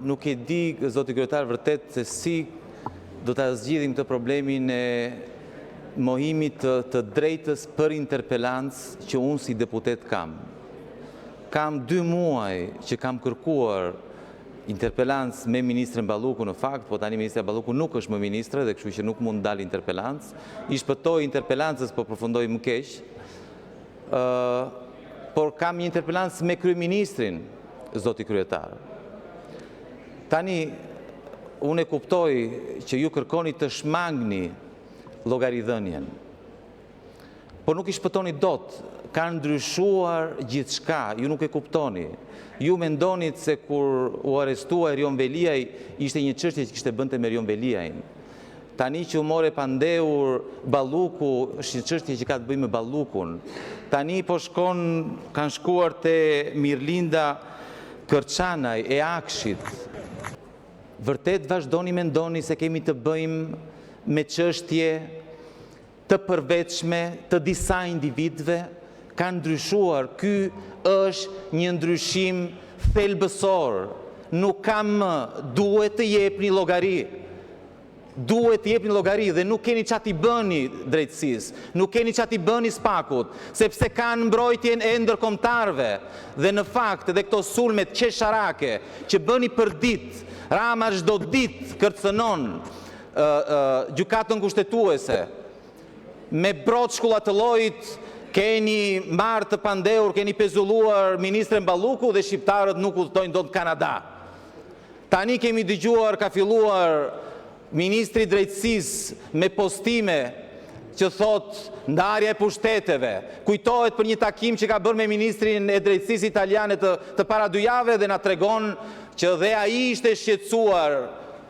nuk e di, zoti kryetar, vërtet se si do ta zgjidhim këtë problemin e mohimit të drejtës për interpelancë që unë si deputet kam. Kam 2 muaj që kam kërkuar interpelancë me ministrin Balluku në fakt, po tani ministri Balluku nuk është më ministre dhe kështu që nuk mund dalë interpelancë. I shpëtoi interpelancës, po përfundoi më keq. Por kam një interpelancë me kryeministrin, zoti kryetar. Tani, unë e kuptoj që ju kërkoni të shmangni llogaridhënien, por nuk i shpëtoni dot. Ka ndryshuar gjithçka, ju nuk e kuptoni. Ju mendonit se kur u arrestua Erion Veliaj, ishte një çështje që kishte bënte me Erion Veliajin. Tani që u more pandehur Balluku, është një çështje që ka të bëjë me Ballukun. Tani po kanë shkuar te Mirlinda Kërçanaj e Akshit. Vërtet vazhdoni mendoni se kemi të bëjmë me çështje të përveçme të disa individëve? Ka ndryshuar. Ky është një ndryshim thelbësor. Nuk kam më, duhet të jepni llogari. Duhet të jepni llogari dhe nuk keni çfarë t'i bëni drejtësisë, nuk keni çfarë t'i bëni Spakut, sepse kanë mbrojtjen e ndërkombëtarëve. Dhe në fakt edhe këto sulmet qesharake që bëni për ditë, Rama çdo ditë kërcënon gjykatën kushtetuese me brot shkulla të llojit. Keni marrë të pandehur, keni pezulluar ministrin Balluku dhe shqiptarët nuk udhtojnë dot në Kanada. Tani kemi dëgjuar ka filluar ministri i drejtësisë me postime që thot ndarja e pushteteve. Kujtohet për një takim që ka bërë me ministrin e drejtësisë italiane të para 2 javë dhe na tregon që dhe ai ishte shqetësuar.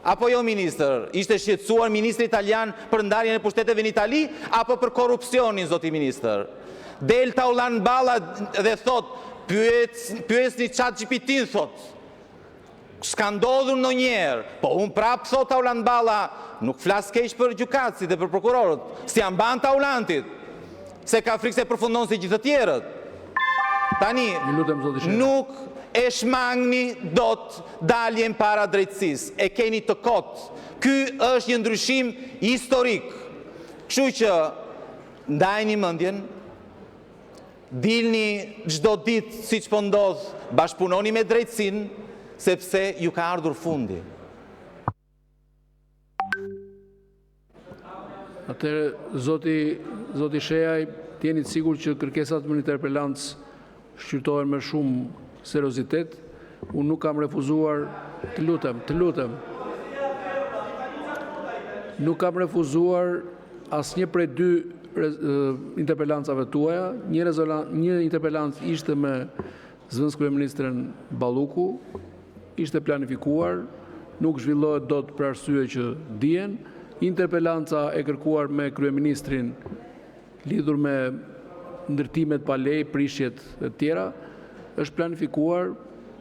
Apo jo, ministër, ishte shqetësuar ministri italian për ndarjen e pushteteve në Itali apo për korrupsionin, zoti ministër? Del Taulan Balla dhe thot, pyesni ChatGPT-n, thot. S'ka ndodhur ndonjëherë. Po unë prap thot Taulan Balla, nuk flas keq për gjykatësit dhe për prokurorët, si janë ban Taulantit, se ka frikë se përfundon si gjithë të tjerët. Tani, nuk e shmangni dot daljen para drejtësisë, e keni të kotë. Ky është një ndryshim historik. Kështu që ndajni mendjen, dilni çdo ditë siç po ndodh, bashkëpunoni me drejtësinë, sepse ju ka ardhur fundi. Atëherë, zoti Shejaj, jeni të sigurt që kërkesat për interpelancë shqyrtohen me shumë seriozitet. Unë nuk kam refuzuar, të lutem. Nuk kam refuzuar asnjë prej 2 interpelancave tuaja. Një interpelancë ishte me zëvendës kryeministrin Balluku, ishte planifikuar, nuk zhvillohet dot për arsye që dihen. Interpelanca e kërkuar me kryeministrin lidhur me ndërtimet pa lej, prishjet e tjera, është planifikuar,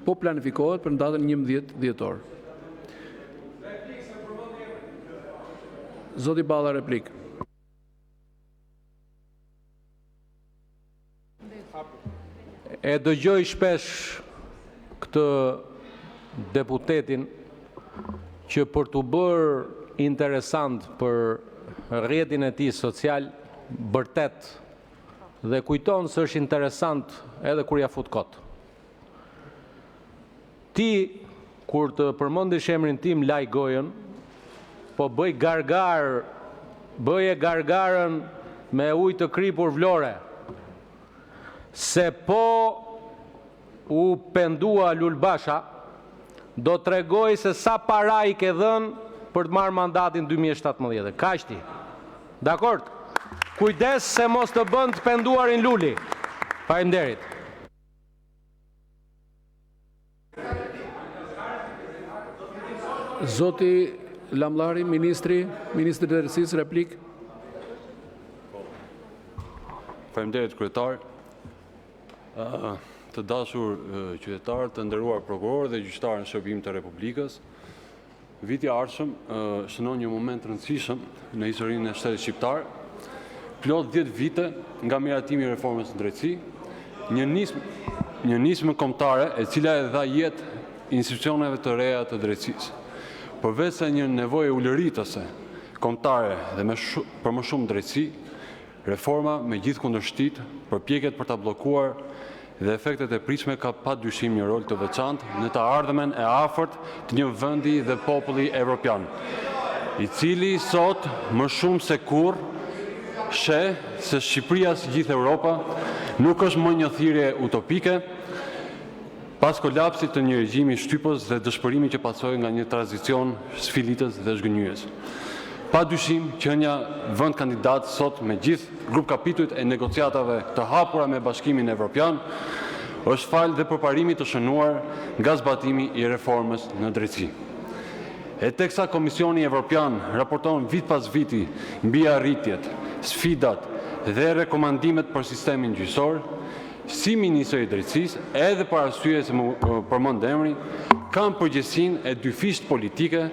po planifikohet për datën 11 dhjetor. Zoti Balla, replik. E dëgjoj shpesh këtë deputetin që për të bërë interesant për rrjetin e tij social, bërtet dhe kujton se është interesant edhe kur ja fut kot. Ti, kur të përmendish emrin tim, laj gojën, po bëje gargarën me ujë të kripur Vlore. Se po u pendua Lulbasha, do të tregoj se sa para i ke dhënë për të marrë mandatin 2017. Kaqti. Dakord? Kujdes se mos të bën të penduarin Luli. Faleminderit. Zoti Lamllari, ministri i drejtësisë, replik. Faleminderit, kryetar. Të dashur qytetarë, të nderuar prokurorë dhe gjyqtarë në shërbim të Republikës, viti i ardhshëm shënon një moment rëndësishëm në historinë e shtetit shqiptar. Plot 10 vite nga miratimi i reformës në drejtësi, një nismë kombëtare e cila e dha jetë institucioneve të reja të drejtësisë. Përveç se një nevojë ulëritëse, kombëtare dhe për më shumë drejtësi, reforma me gjithë kundërshtit, përpjekjet për ta bllokuar dhe efektet e pritshme ka padyshim një rol të veçantë në të ardhmen e afërt të një vendi dhe populli evropian, i cili sot më shumë se kurrë sheh se Shqipëria si gjithë Europa nuk është më një thirrje utopike pas kolapsit të një regjimi shtypës dhe dëshpërimi që pasoi nga një tranzicion sfilitës dhe zhgënjyes. Pa dyshim, qenia vend kandidat sot me gjithë grup kapitujt e negociatave të hapura me Bashkimin Evropian është fal dhe përparimit të shënuar nga zbatimi i reformës në drejtësi. E teksa Komisioni Evropian raporton vit pas viti mbi arritjet, sfidat dhe rekomandimet për sistemin gjyqësor, si Ministri i Drejtësisë, edhe për arsye se më përmend emri, kanë përgjegjësinë e dyfisht politike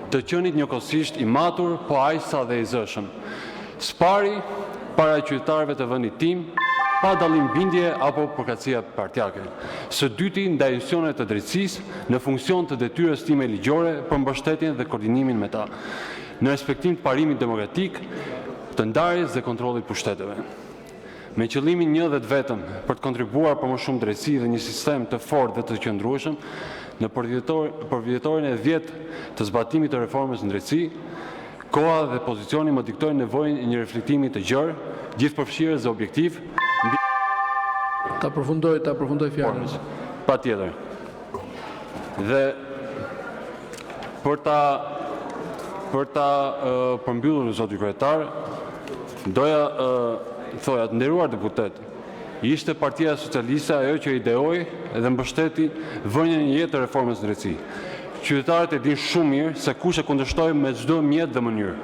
të qenit njëkohësisht i matur, po aq sa dhe i zëshëm. Spari para qytetarëve të vendit tim, pa dallim bindje apo përkatësia partjake. Së dyti ndaj institucioneve të drejtësisë në funksion të detyrës time ligjore për mbështetjen dhe koordinimin me ta, në respektim të parimit demokratik, të ndarjes dhe kontrollit pushteteve. Me qëllimin një dhe të vetëm për të kontribuar për më shumë drejtësi dhe një sistem të fortë dhe të qëndrueshëm, në përvjetorin e 10 të zbatimit të reformës në drejtësi, koha dhe pozicioni më diktojnë nevojën e një reflektimi të gjerë, gjithëpërfshirës dhe objektiv, Ta përfundoj fjalën. Pa tjetër. Dhe për ta përmbyllur zoti kryetar, doja thoja të nderuar deputet, ishte Partia Socialiste ajo që ideoi dhe mbështeti vënien e jetë të reformës në drejtësi. Qytetarët e dinë shumë mirë se kush e kundërshtoi me çdo mjet dhe mënyrë.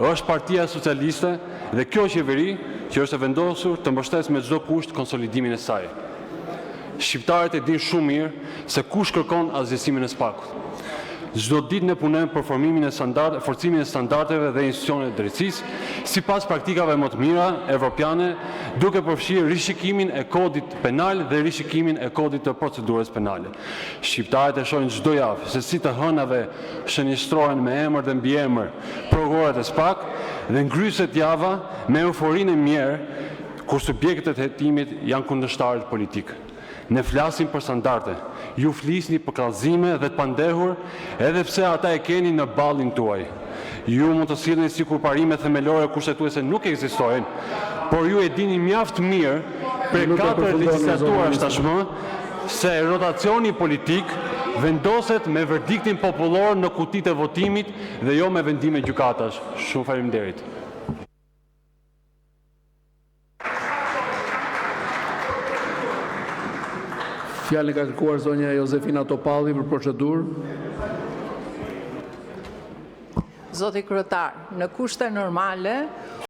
Është Partia Socialiste dhe kjo qeveri që është e vendosur të mbështesë me çdo kusht konsolidimin e saj. Shqiptarët e dinë shumë mirë se kush kërkon asgjësimin e spakut. Çdo ditë ne punojmë për forcimin e standardeve dhe institucioneve të drejtësisë, sipas praktikave më të mira evropiane, duke përfshirë rishikimin e kodit penal dhe rishikimin e kodit të procedurës penale. Shqiptarët e shohin çdo javë se si të hënave shënjëstrohen me emër dhe mbiemër prokuroret e SPAK dhe ngryset java me euforinë e mirë kur subjektët e hetimit janë kundërshtarët politikë. Ne flasim për standarde, ju flisni për kallëzime dhe të pandehur, edhe pse ata e keni në ballin tuaj. Ju mund të sillni sikur parime themelore kushtetuese nuk ekzistojnë, por ju e dini mjaft mirë për 4 legjislatura tashmë se rotacioni politik vendoset me verdiktin popullor në kutitë e votimit dhe jo me vendime gjykatash. Shumë faleminderit. Fjalën ka kërkuar zonja Josefina Topalli për procedurë. Zoti kryetar, në kushte normale